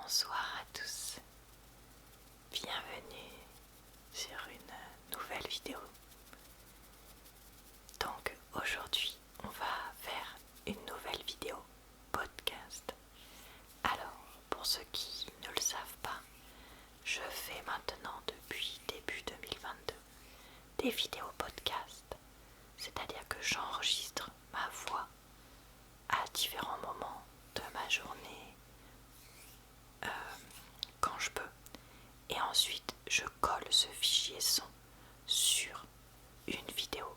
Bonsoir à tous, bienvenue sur une nouvelle vidéo. Donc aujourd'hui on va faire une nouvelle vidéo podcast. Alors pour ceux qui ne le savent pas, je fais maintenant depuis début 2022 des vidéos podcast, c'est-à-dire que j'enregistre ma voix à différents moments de ma journée quand je peux. Et ensuite, je colle ce fichier son sur une vidéo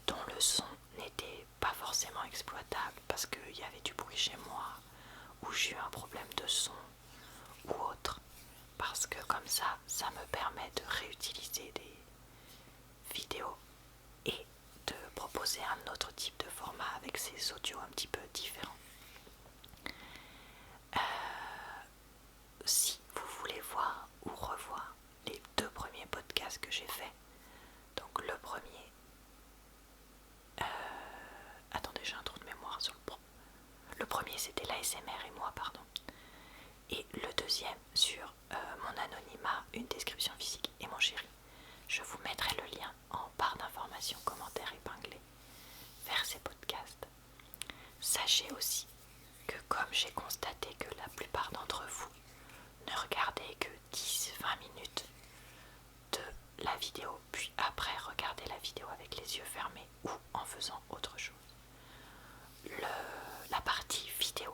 dont le son n'était pas forcément exploitable parce qu'il y avait du bruit chez moi ou j'ai eu un problème de son ou autre. Parce que comme ça me permet de réutiliser des vidéos et de proposer un autre type de format avec ces audios un petit peu différents. Si vous voulez voir ou revoir les deux premiers podcasts que j'ai faits, donc le premier, attendez, j'ai un trou de mémoire sur le premier c'était l'ASMR et moi, pardon, et le deuxième sur mon anonymat, une description physique et mon chéri. Je vous mettrai le lien en barre d'informations, commentaires épinglés vers ces podcasts. Sachez aussi que comme j'ai constaté que la plupart d'entre vous ne regardez que 10-20 minutes de la vidéo, puis après regardez la vidéo avec les yeux fermés ou en faisant autre chose. La partie vidéo,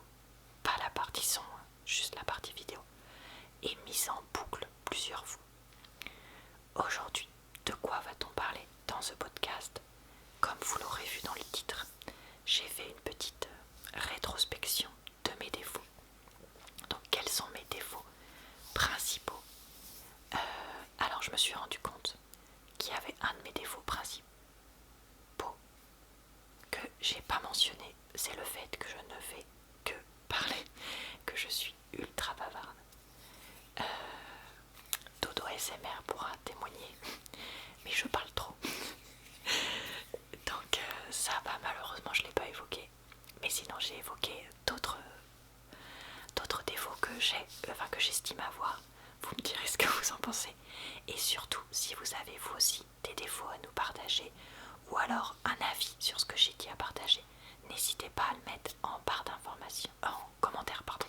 pas la partie son, juste la partie vidéo, est mise en boucle plusieurs fois. Aujourd'hui, de quoi va-t-on parler dans ce podcast? Comme vous l'aurez vu dans le titre, j'ai fait une petite rétrospection de mes défauts. Donc quels sont mes défauts principaux? Alors je me suis rendu compte qu'il y avait un de mes défauts principaux que j'ai pas mentionné, c'est le fait que je ne fais que parler, que je suis ultra bavarde. Dodo ASMR pourra témoigner, mais je parle trop. Donc ça, malheureusement je l'ai pas évoqué, mais sinon j'ai évoqué d'autres défauts que j'estime avoir. Vous me direz ce que vous en pensez, et surtout si vous avez vous aussi des défauts à nous partager ou alors un avis sur ce que j'ai dit à partager, n'hésitez pas à le mettre en barre d'informations, en commentaire pardon,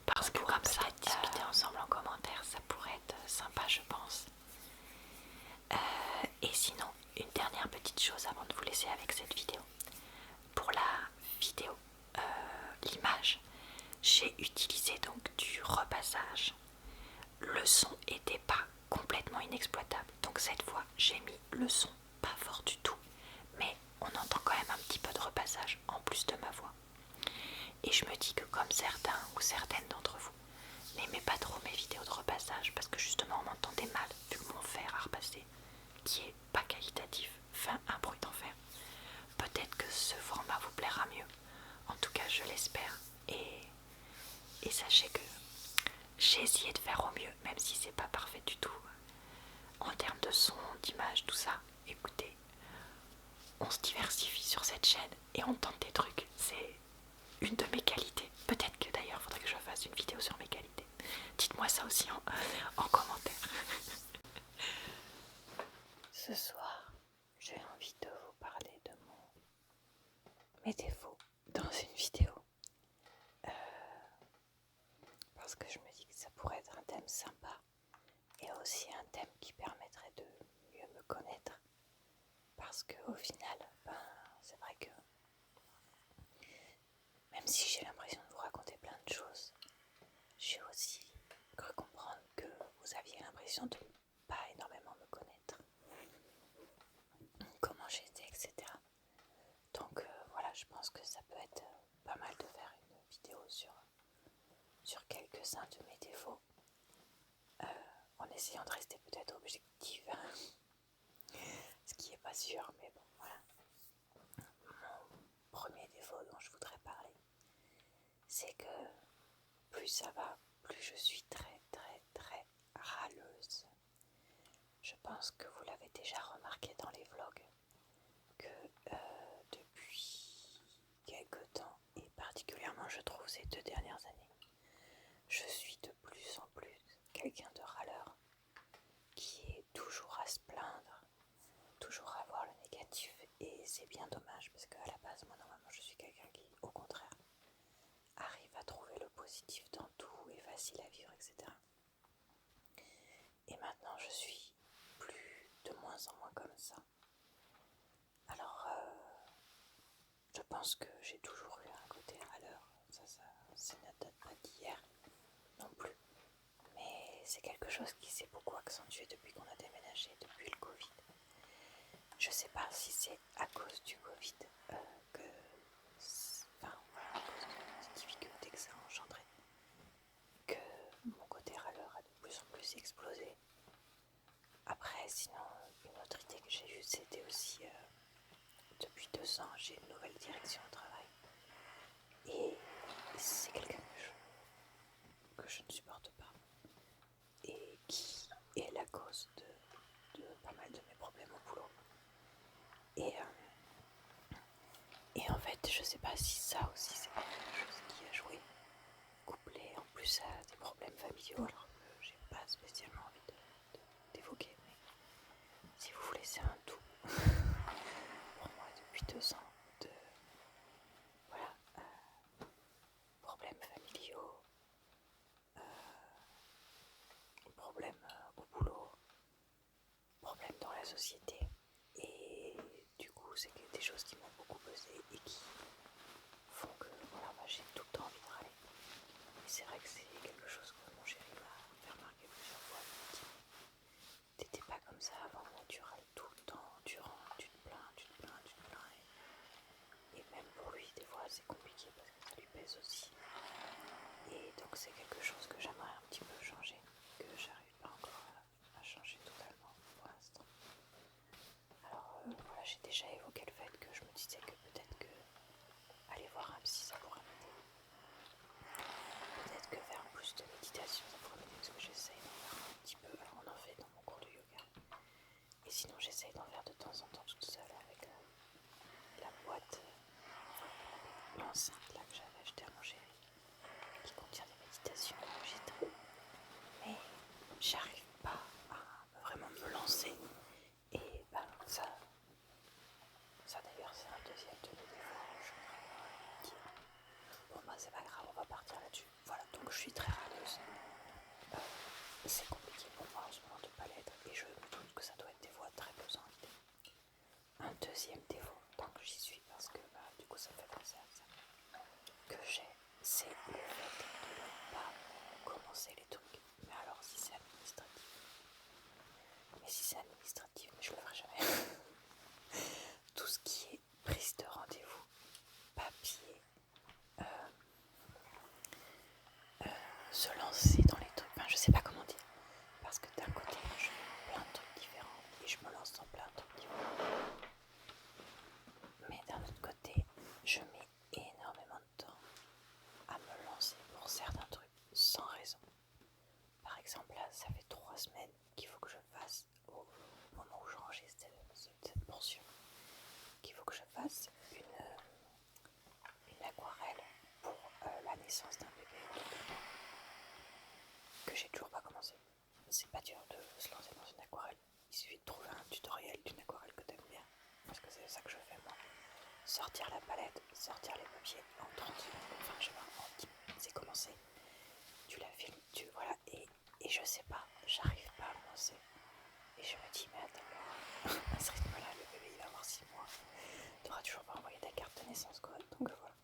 parce que comme ça discuter ensemble en commentaire ça pourrait être sympa je pense. Et sinon une dernière petite chose avant de vous laisser avec cette vidéo, pour la vidéo, l'image, j'ai utilisé donc du repassage. Le son était pas complètement inexploitable, donc cette fois j'ai mis le son pas fort du tout, mais on entend quand même un petit peu de repassage en plus de ma voix. Et je me dis que comme certains ou certaines d'entre vous n'aimez pas trop mes vidéos de repassage parce que justement on m'entendait mal vu que mon fer à repasser, qui est pas qualitatif, fait un bruit d'enfer, peut-être que ce format vous plaira mieux. En tout cas je l'espère, et sachez que j'ai essayé de faire au mieux, même si c'est pas parfait du tout en termes de son, d'image, tout ça. Écoutez, on se diversifie sur cette chaîne et on tente des trucs, c'est une de mes qualités. Peut-être que d'ailleurs il faudrait que je fasse une vidéo sur mes qualités. Dites-moi ça aussi en commentaire. Ce soir, j'ai envie de vous parler de mes défauts dans une vidéo. Parce que je me dis que ça pourrait être un thème sympa et aussi un thème qui permettrait de mieux me connaître. Parce qu'au final, c'est vrai que même si j'ai l'impression de vous raconter plein de choses, j'ai aussi cru comprendre que vous aviez l'impression de pas énormément me connaître, comment j'étais, etc. Donc voilà, je pense que ça peut être pas mal de faire une vidéo sur quelques-uns de mes défauts, en essayant de rester peut-être objective, ce qui n'est pas sûr, mais bon, voilà. Mon premier défaut dont je voudrais parler, c'est que plus ça va, plus je suis très très très râleuse. Je pense que vous l'avez déjà remarqué dans les vlogs, que depuis quelques temps, et particulièrement je trouve ces 2 dernières années, je pense que j'ai toujours eu un côté râleur. Ça ne date pas d'hier non plus. Mais c'est quelque chose qui s'est beaucoup accentué depuis qu'on a déménagé, depuis le Covid. Je sais pas si c'est à cause du Covid que... Enfin, voilà, à cause des difficultés que ça a engendré, que mon côté râleur a de plus en plus explosé. Après, sinon, une autre idée que j'ai eue, c'était aussi... depuis 2 ans, j'ai une nouvelle direction au travail. Et c'est quelqu'un que je ne supporte pas. Et qui est la cause de pas mal de mes problèmes au boulot. Et en fait, je sais pas si ça aussi c'est quelque chose qui a joué, couplé en plus à des problèmes familiaux, alors que j'ai pas spécialement envie d'évoquer, mais si vous voulez, c'est un tout. Pour moi, depuis 2 ans, de voilà, problèmes familiaux, problèmes au boulot, problèmes dans la société, et du coup, c'est des choses qui m'ont beaucoup pesé et qui font que voilà, j'ai tout le temps envie de râler. Et c'est vrai que c'est quelque chose que mon chéri m'a fait remarquer plusieurs fois. Il m'a dit, t'étais pas comme ça avant, tu râles tout le temps, tu rentres, tu te plains, tu te plains, tu te plains. Et même pour lui, des fois, c'est compliqué parce que ça lui pèse aussi. Et donc c'est quelque chose que j'aimerais un petit peu changer, que j'arrive pas encore à changer totalement pour l'instant. Alors voilà, j'ai déjà évoqué le fait que je me disais que peut-être que aller voir un psy, ça pourrait m'aider. Peut-être que faire plus de méditation, ça pourrait m'aider parce que j'essaye d'en faire un petit peu. Alors on en fait dans mon cours de yoga. Et sinon j'essaye d'en faire de temps en temps toute seule avec la boîte, l'enceinte là que j'avais acheté à mon chéri, qui contient des méditations enregistrées. Mais j'arrive pas à vraiment me lancer. Et ben ça d'ailleurs c'est un deuxième de mes défauts, je voudrais dire. Bon bah c'est pas grave, on va partir là-dessus. Voilà, donc je suis très râleuse. C'est compliqué pour moi en ce moment de ne pas l'être et je me doute que ça doit être des fois très pesantes. Un deuxième défaut, tant que j'y suis, parce que du coup ça me fait penser à ça, que j'ai, c'est le fait de ne pas commencer les trucs. Mais alors si c'est administratif, mais je le ferai jamais. Tout ce qui est prise de rendez-vous, papier, se lancer dans les trucs, enfin je sais pas comment dire. Parce que d'un côté, je fais plein de trucs différents et je me lance dans plein de trucs différents. Mais d'un autre côté, je mets énormément de temps à me lancer pour certains trucs sans raison. Par exemple, là, ça fait 3 semaines qu'il faut que je fasse, au moment où j'enregistre cette portion, qu'il faut que je fasse une aquarelle pour la naissance d'un bébé que j'ai toujours pas commencé. C'est pas dur de se lancer dans une aquarelle. Il suffit de trouver un tutoriel d'une aquarelle que t'aimes bien. Parce que c'est ça que je fais moi. Sortir la palette, sortir les papiers en 30 secondes. Enfin, je sais pas, en 10 minutes, c'est commencé. Tu la filmes, voilà. Et je sais pas, j'arrive pas à me lancer. Et je me dis, mais attends, à ce rythme-là, le bébé il va avoir 6 mois. T'auras toujours pas envoyé ta carte de naissance, quoi. Donc voilà.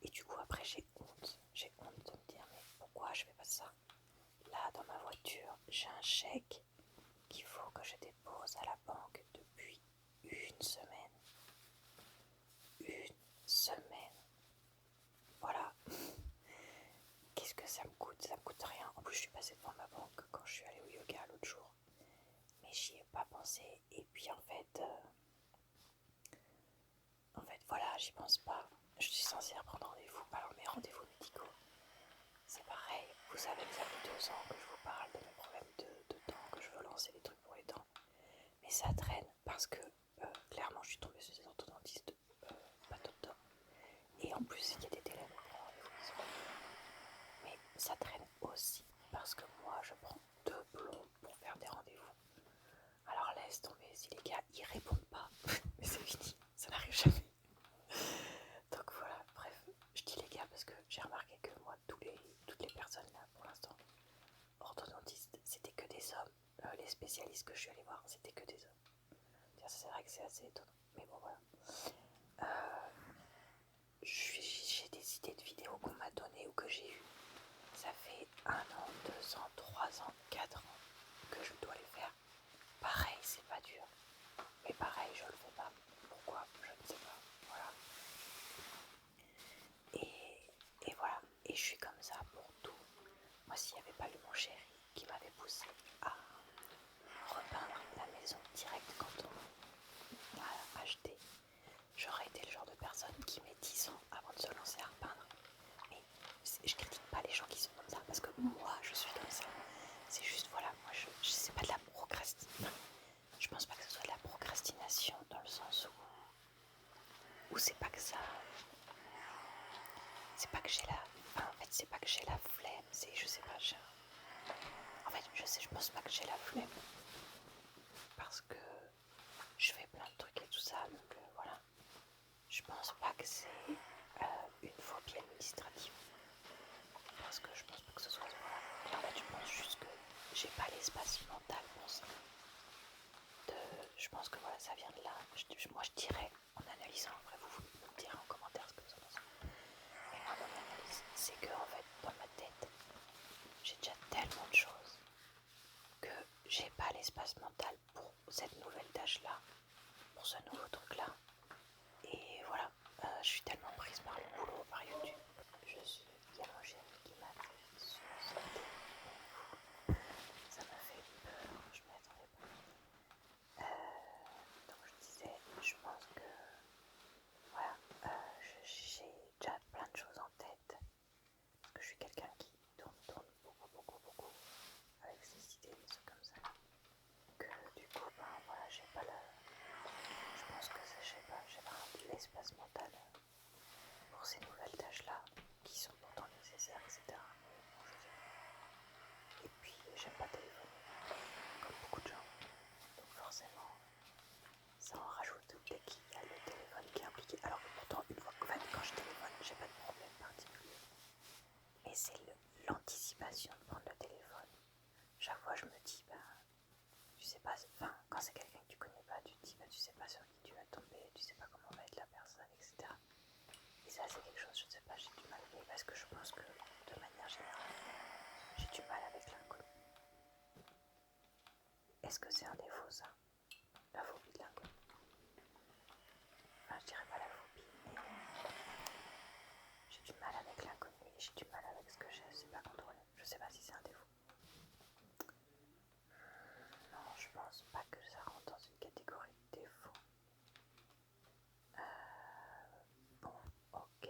Et du coup, après, j'ai honte. J'ai honte de me dire, mais pourquoi je fais pas ça? Là, dans ma voiture, j'ai un chèque qu'il faut que je dépose à la banque depuis une semaine. Une semaine. Voilà. Qu'est-ce que ça me coûte? Ça me coûte rien. En plus, je suis passée devant ma banque quand je suis allée au yoga l'autre jour. Mais j'y ai pas pensé. Et puis en fait, voilà, j'y pense pas. Je suis censée reprendre rendez-vous. Alors mes rendez-vous médicaux, c'est pareil. Vous savez que ça fait 2 ans que je vous parle de mes problèmes de dents, que je veux lancer des trucs pour les dents. Mais ça traîne parce que clairement, je suis tombée sur des orthodontistes pas top top. Et en plus, il y a des délais pour prendre rendez-vous qui sont longs. Mais ça traîne aussi parce que moi, je prends 2 plombs pour faire des rendez-vous. Alors laisse tomber, si les gars ils répondent pas, mais c'est fini, ça n'arrive jamais. Donc voilà, bref, je dis les gars parce que j'ai remarqué que moi, toutes les personnes là pour l'instant, orthodontistes, c'était que des hommes. Les spécialistes que je suis allée voir, c'était que des hommes. C'est vrai que c'est assez étonnant, mais bon voilà. idées de vidéos qu'on m'a données ou que j'ai eues. Ça fait 1 an, 2 ans, 3 ans, 4 ans que je dois les faire. Pareil, c'est pas dur. Mais pareil, je le fais pas. Pourquoi? Je ne sais pas. Voilà. Et voilà. Et je suis comme ça pour tout. Moi, s'il n'y avait pas eu mon chéri qui m'avait poussé à repeindre la maison direct quand on l'a acheté, j'aurais été le genre de personne qui met 10 ans avant de se lancer à repeindre. Mais je critique pas les gens qui sont comme ça parce que moi je suis comme ça. C'est juste voilà, moi je sais pas de la procrastination. Je pense pas que ce soit de la procrastination dans le sens où c'est pas que ça. C'est pas que j'ai la. Enfin, en fait, c'est pas que j'ai la flemme, c'est je sais pas, en fait, je pense pas que j'ai la flemme. Parce que je fais plein de trucs et tout ça, donc voilà. Je pense pas que c'est une phobie administrative. Parce que je pense pas que ce soit voilà. En fait, je pense juste que j'ai pas l'espace mental pour ça. Je pense que voilà, ça vient de là. Moi, je dirais, en analysant, après vous me direz en commentaire ce que vous en pensez. Mais moi, mon analyse, c'est que en fait, dans ma tête, j'ai déjà tellement de choses que j'ai pas l'espace mental pour cette nouvelle tâche-là, pour ce nouveau truc-là. Et voilà, je suis tellement prise par le boulot, par YouTube. Il y a mon chéri qui m'a fait sursauter. Ça m'a fait peur, je m'y attendais pas. Donc je disais, je pense que voilà, j'ai déjà plein de choses en tête. Parce que je suis quelqu'un qui tourne beaucoup avec ses idées, des trucs comme ça. Que du coup, ben voilà, j'ai pas la. Je pense que j'ai pas l'espace mental pour ces nouvelles tâches-là, qui sont pourtant nécessaires, etc. Et puis, j'aime pas téléphoner, comme beaucoup de gens. Donc forcément, ça en rajoute dès qu'il y a le téléphone qui est impliqué. Alors que pourtant, une fois que quand je téléphone, j'ai pas de problème particulier. Mais c'est l'anticipation de prendre le téléphone. Chaque fois, je me dis, ben, tu sais pas, enfin, quand c'est quelqu'un que tu connais pas, tu te dis, ben, tu sais pas sur qui tu vas tomber, tu sais pas comment va être la personne, etc. Et ça, c'est quelque chose, je ne sais pas, j'ai du mal. Mais parce que je pense que, de manière générale, j'ai du mal avec l'inconnu. Est-ce que c'est un défaut, ça? La phobie de l'inconnu? Enfin, je dirais pas la phobie, mais j'ai du mal avec l'inconnu et j'ai du mal avec ce que je sais pas contrôler. Je sais pas si c'est un défaut. Non, je pense pas que ça rentre dans une catégorie de défaut. Bon, ok.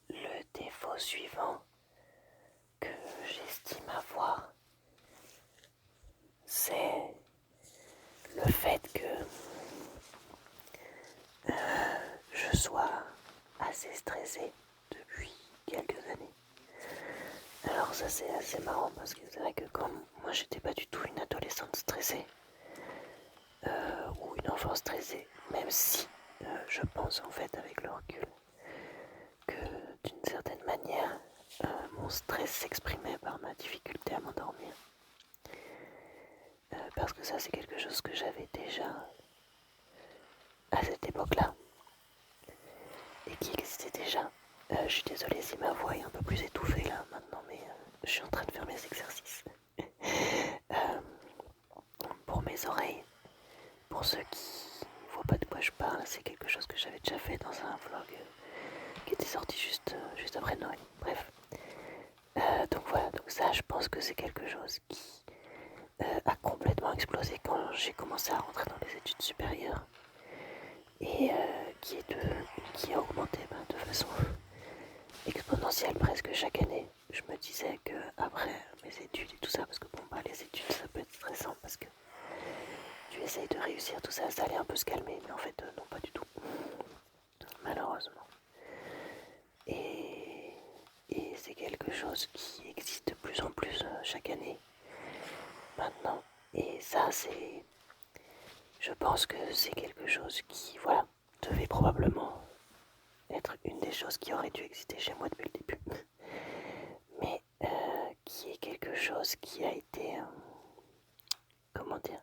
Le défaut suivant que j'estime avoir, c'est le fait que je sois assez stressée depuis quelques années. Alors ça c'est assez marrant parce que c'est vrai que quand moi j'étais pas du tout une adolescente stressée ou une enfant stressée, même si je pense en fait avec le recul que d'une certaine manière mon stress s'exprimait par ma difficulté à m'endormir. Parce que ça c'est quelque chose que j'avais déjà à cette époque-là et qui existait déjà. Je suis désolée si ma voix est un peu plus étouffée là maintenant, mais je suis en train de faire mes exercices. Pour mes oreilles, pour ceux qui ne voient pas de quoi je parle, c'est quelque chose que j'avais déjà fait dans un vlog qui était sorti juste après Noël. Bref. Donc voilà, donc ça je pense que c'est quelque chose qui a complètement explosé quand j'ai commencé à rentrer dans les études supérieures et qui a augmenté de façon exponentielle presque chaque année. Je me disais que après mes études et tout ça, parce que bon bah les études ça peut être stressant parce que tu essayes de réussir tout ça, ça allait un peu se calmer, mais en fait non pas du tout, malheureusement. Et c'est quelque chose qui existe de plus en plus chaque année maintenant. Et ça c'est, je pense que c'est quelque chose qui, voilà, devait probablement être une des choses qui aurait dû exister chez moi depuis le début. Mais qui est quelque chose qui a été, comment dire,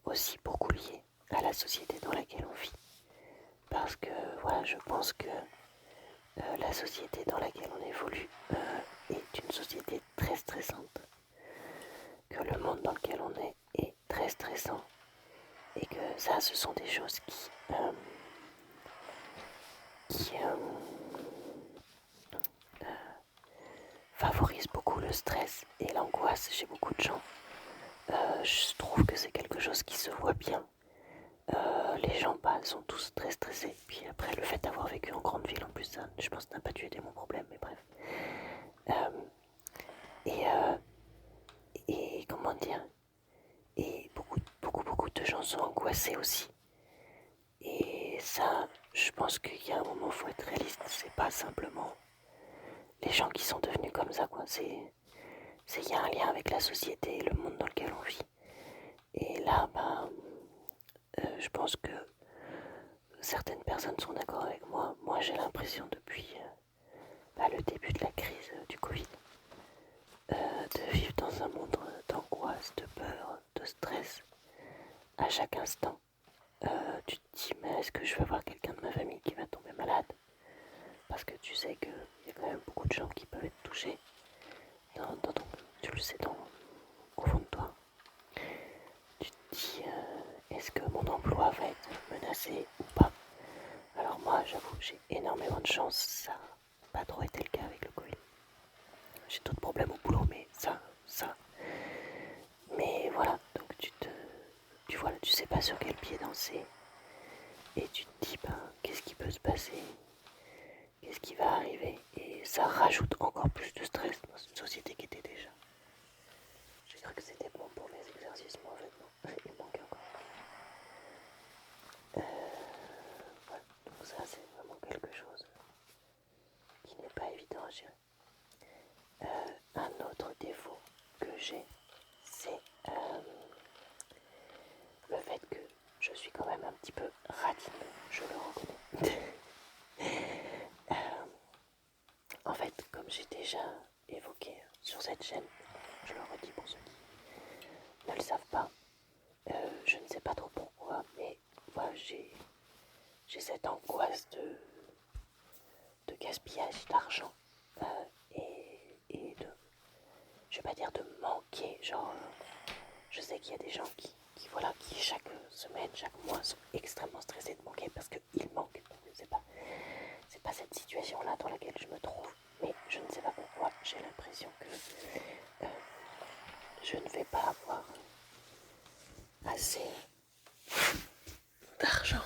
aussi beaucoup lié à la société dans laquelle on vit. Parce que voilà, je pense que la société dans laquelle on évolue est une société très stressante, que le monde dans lequel on est très stressant, et que ça, ce sont des choses qui favorisent beaucoup le stress et l'angoisse chez beaucoup de gens. Je trouve que c'est quelque chose qui se voit bien. Les gens sont tous très stressés. Puis après, le fait d'avoir vécu en grande ville, en plus, ça, je pense, n'a pas dû aider mon problème, mais bref. Euh, et, euh, et comment dire, et beaucoup de gens sont angoissés aussi. Et ça, je pense qu'il y a un moment où il faut être réaliste. C'est pas simplement les gens qui sont devenus comme ça, quoi. Il y a un lien avec la société et le monde dans lequel on vit. Et là, je pense que certaines personnes sont d'accord avec moi. Moi, j'ai l'impression depuis le début de la crise du Covid, de vivre dans un monde d'angoisse, de peur, de stress à chaque instant. Tu te dis, mais est-ce que je vais voir quelqu'un de ma famille qui va tomber malade? Parce que tu sais qu'il y a quand même beaucoup de gens qui peuvent être touchés. Tu le sais au fond de toi. Tu te dis, est-ce que mon emploi va être menacé ou pas? Alors moi, j'avoue, j'ai énormément de chance. Ça n'a pas trop été le cas avec le Covid. J'ai d'autres problèmes au boulot, mais ça. Mais voilà, donc tu sais pas sur quel pied danser. Et tu te dis, qu'est-ce qui peut se passer? Qu'est-ce qui va arriver? Et ça rajoute encore plus de stress dans une société qui était déjà. J'ai cru que c'était bon pour mes exercices, mais en fait non, il manquait encore. Voilà, donc ça c'est vraiment quelque chose qui n'est pas évident à gérer. Un autre défaut que j'ai, c'est le fait que je suis quand même un petit peu radine, je le reconnais. En fait, comme j'ai déjà évoqué sur cette chaîne, je le redis pour ceux qui ne le savent pas, je ne sais pas trop pourquoi, mais voilà, j'ai cette angoisse de gaspillage d'argent et de, je vais pas dire de manquer, genre, je sais qu'il y a des gens qui chaque semaine, chaque mois sont extrêmement stressés de manquer parce qu'ils manquent. C'est pas cette situation-là dans laquelle je me trouve, mais je ne sais pas pourquoi j'ai l'impression que je ne vais pas avoir assez d'argent,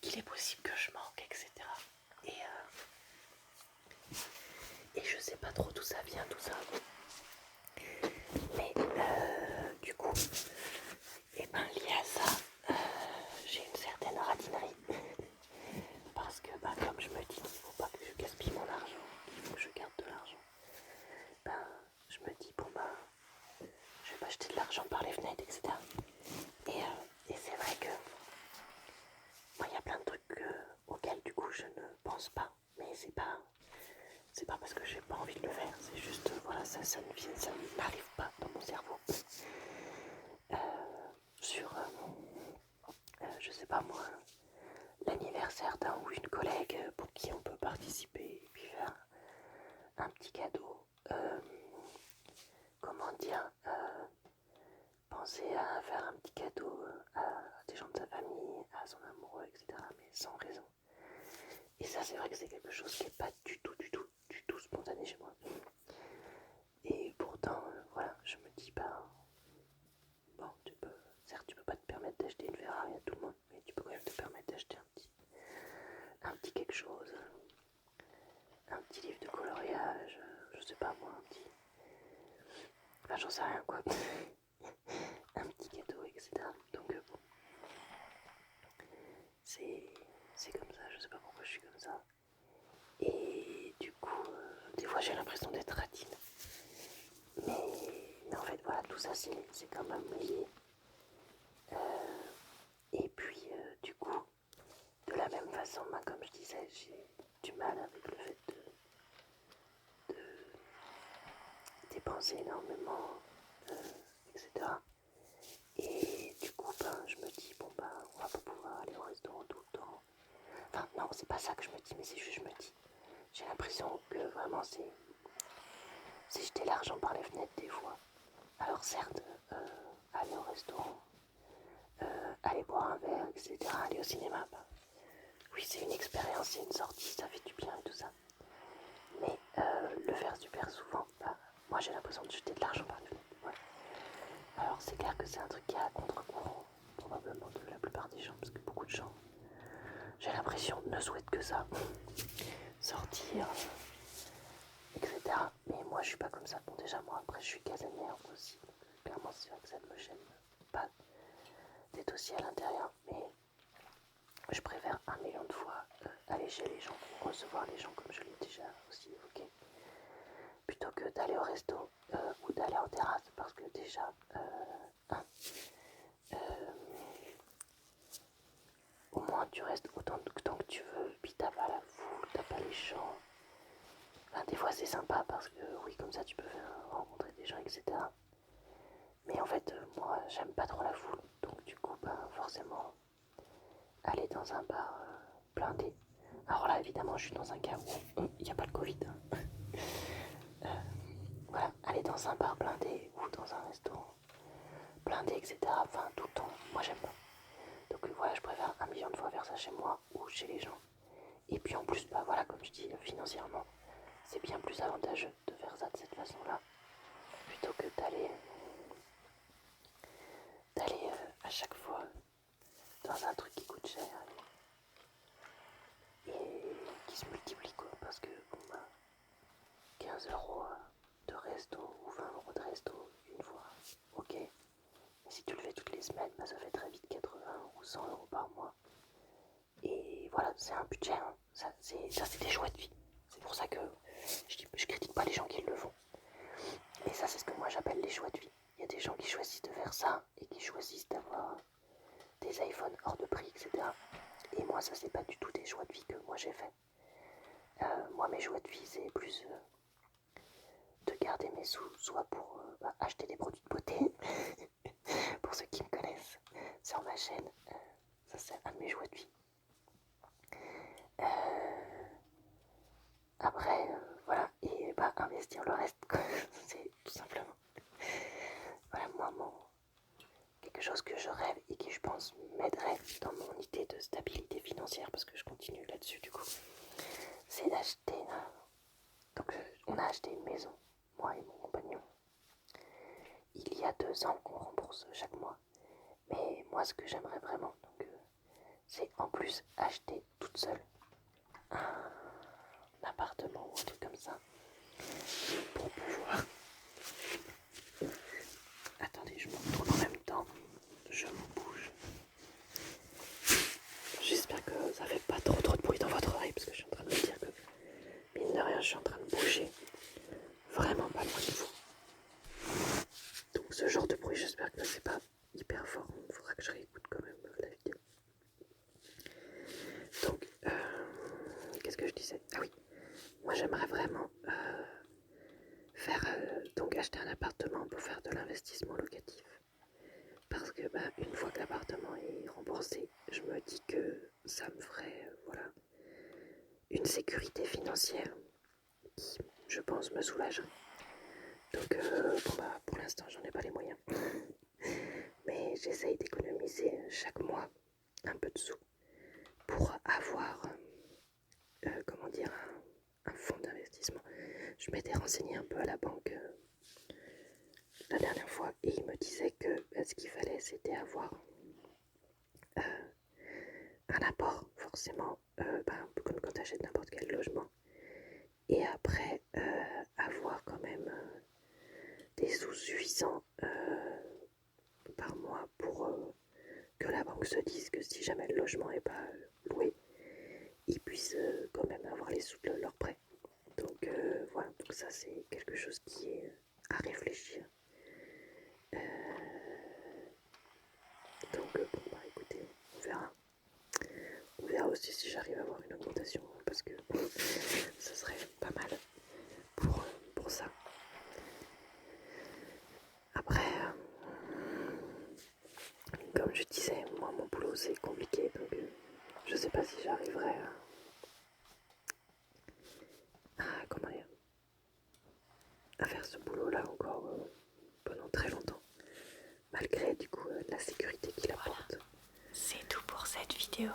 qu'il est possible que je manque, etc. Et je sais pas trop d'où ça vient, tout ça. Mais du coup, lié à ça, j'ai une certaine radinerie. Parce que comme je me dis qu'il faut pas que je gaspille mon argent, qu'il faut que je garde de l'argent, je me dis je vais pas jeter de l'argent par les fenêtres, etc. Et c'est vrai que moi il y a plein de trucs auxquels du coup je ne pense pas. Mais c'est pas parce que j'ai pas envie de le faire, c'est juste voilà, ça ne m'arrive pas dans mon cerveau. Sur je sais pas moi, l'anniversaire d'un ou une collègue pour qui on peut participer et puis faire un petit cadeau. Comment dire, penser à faire un petit cadeau à des gens de sa famille, à son amoureux, etc. Mais sans raison. Et ça, c'est vrai que c'est quelque chose qui n'est pas du tout spontané chez moi. Et pourtant, voilà, je me dis, bon, certes, tu peux pas te permettre d'acheter une Ferrari à tout le monde, mais tu peux quand même te permettre d'acheter un petit quelque chose, un petit livre de coloriage, je sais pas moi, un petit. Enfin, j'en sais rien quoi. Un petit cadeau, etc. Donc, bon. C'est comme ça, je sais pas pourquoi je suis comme ça. Et du coup, des fois j'ai l'impression d'être radine. Mais en fait, voilà, tout ça c'est quand même lié. Et puis, du coup, de la même façon, comme je disais, j'ai du mal avec le fait de dépenser énormément, etc. Et du coup, je me dis, on va pas pouvoir aller au restaurant tout le temps. Enfin, non, c'est pas ça que je me dis, mais c'est juste, je me dis, j'ai l'impression que vraiment c'est jeter l'argent par les fenêtres des fois. Alors certes, aller au restaurant, aller boire un verre, etc., aller au cinéma, bah, oui, c'est une expérience, c'est une sortie, ça fait du bien et tout ça. Mais le faire super souvent, bah, moi j'ai l'impression de jeter de l'argent par les fenêtres. Ouais. Alors c'est clair que c'est un truc qui est à contre-courant, probablement de la plupart des gens, parce que beaucoup de gens, j'ai l'impression, ne souhaitent que ça. Sortir, etc. Mais moi je suis pas comme ça. Bon déjà moi après je suis casanière aussi. Donc, clairement c'est vrai que ça ne me gêne pas d'être aussi à l'intérieur. Mais je préfère un million de fois aller chez les gens, recevoir les gens comme je l'ai déjà aussi évoqué, plutôt que d'aller au resto ou d'aller en terrasse parce que déjà au moins tu restes autant de temps que tu veux, puis t'as pas la foule, t'as pas les gens. Enfin, des fois c'est sympa parce que oui comme ça tu peux rencontrer des gens etc. Mais en fait moi j'aime pas trop la foule donc du coup ben, forcément aller dans un bar blindé. Alors là évidemment je suis dans un cas où il n'y a pas le Covid. Voilà, aller dans un bar blindé ou dans un restaurant blindé etc. Enfin tout le temps, moi j'aime pas. Donc voilà, je préfère un million de fois faire ça chez moi ou chez les gens. Et puis en plus, bah voilà, comme je dis, financièrement, c'est bien plus avantageux de faire ça de cette façon-là, plutôt que d'aller à chaque fois dans un truc qui coûte cher et qui se multiplie quoi. Parce que bon bah 15 euros de resto ou 20 euros de resto une fois, ok. Mais si tu le fais toutes les semaines, bah ça fait très vite 80 ou 100 euros par mois. Et voilà, c'est un budget, hein. Ça c'est des choix de vie. C'est pour ça que je critique pas les gens qui le font. Mais ça c'est ce que moi j'appelle les choix de vie. Il y a des gens qui choisissent de faire ça et qui choisissent d'avoir des iPhones hors de prix, etc. Et moi ça c'est pas du tout des choix de vie que moi j'ai fait. Moi mes choix de vie c'est plus de garder mes sous, soit pour acheter des produits de beauté, pour ceux qui me connaissent sur ma chaîne, ça c'est un de mes choix de vie. Après, voilà, et bah investir le reste, c'est tout simplement. Voilà, quelque chose que je rêve et qui, je pense, m'aiderait dans mon idée de stabilité financière, parce que je continue là-dessus, du coup, c'est d'acheter. Donc, on a acheté une maison, moi et mon compagnon, il y a 2 ans qu'on rembourse chaque mois. Mais moi, ce que j'aimerais vraiment, donc, c'est en plus acheter toute seule un appartement ou un truc comme ça pour pouvoir. Attendez, je me retourne en même temps. Je me bouge. J'espère que ça fait pas trop de bruit dans votre oreille parce que je suis en train de me dire que mine de rien, je suis en train de bouger vraiment pas loin de vous. Donc ce genre de bruit, j'espère que c'est pas hyper fort. Il faudra que je réécoute quand même la vidéo. Donc, qu'est-ce que je disais? Ah oui, moi j'aimerais vraiment faire donc acheter un appartement pour faire de l'investissement locatif. Parce que bah, une fois que l'appartement est remboursé, je me dis que ça me ferait voilà, une sécurité financière qui, je pense, me soulagerait. Donc bon bah pour l'instant j'en ai pas les moyens. Mais j'essaye d'économiser chaque mois un peu de sous pour avoir comment dire un fonds d'investissement. Je m'étais renseigné un peu à la banque la dernière fois et il me disait que ce qu'il fallait c'était avoir un apport forcément comme quand tu achètes n'importe quel logement et après avoir quand même des sous suffisants par mois pour que la banque se dise que si jamais le logement n'est pas loué, ils puissent quand même avoir les sous de leur prêt. Donc voilà, donc ça c'est quelque chose qui est à réfléchir. Donc bon bah écoutez, on verra. On verra aussi si j'arrive à avoir une augmentation parce que ça serait pas mal pour ça. Après, comme je disais, moi mon boulot c'est compliqué donc je sais pas pas si j'arriverai comment dire, à faire ce boulot-là encore pendant très longtemps, malgré du coup la sécurité qu'il apporte. Voilà. C'est tout pour cette vidéo.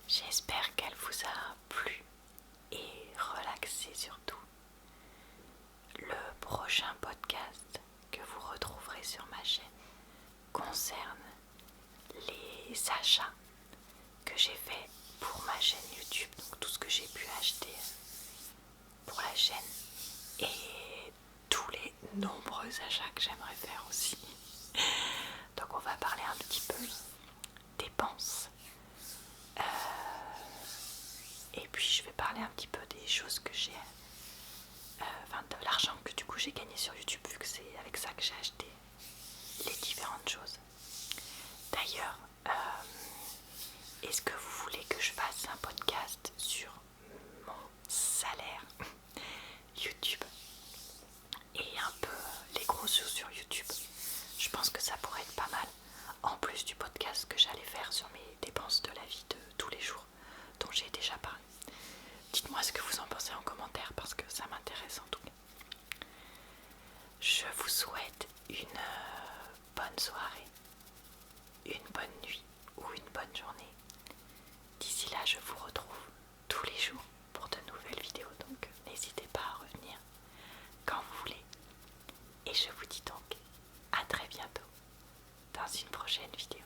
J'espère qu'elle vous a plu et relaxé surtout. Le prochain podcast que vous retrouverez sur ma chaîne concerne les achats que j'ai fait pour ma chaîne YouTube, donc tout ce que j'ai pu acheter pour la chaîne et tous les nombreux achats que j'aimerais faire aussi. Donc on va parler un petit peu dépenses et puis je vais parler un petit peu des choses que j'ai, enfin de l'argent que du coup j'ai gagné sur YouTube, vu que c'est avec ça que j'ai acheté les différentes choses. D'ailleurs, est-ce que vous voulez que je fasse un podcast sur mon salaire YouTube et un peu les gros sous sur YouTube? Je pense que ça pourrait être pas mal, en plus du podcast que j'allais faire sur mes dépenses de la vie de tous les jours dont j'ai déjà parlé. Dites-moi ce que vous en pensez en commentaire parce que ça m'intéresse en tout cas. Je vous souhaite une bonne soirée, une bonne nuit ou une bonne journée. D'ici là, je vous retrouve tous les jours pour de nouvelles vidéos, donc n'hésitez pas à revenir quand vous voulez. Et je vous dis donc à très bientôt dans une prochaine vidéo.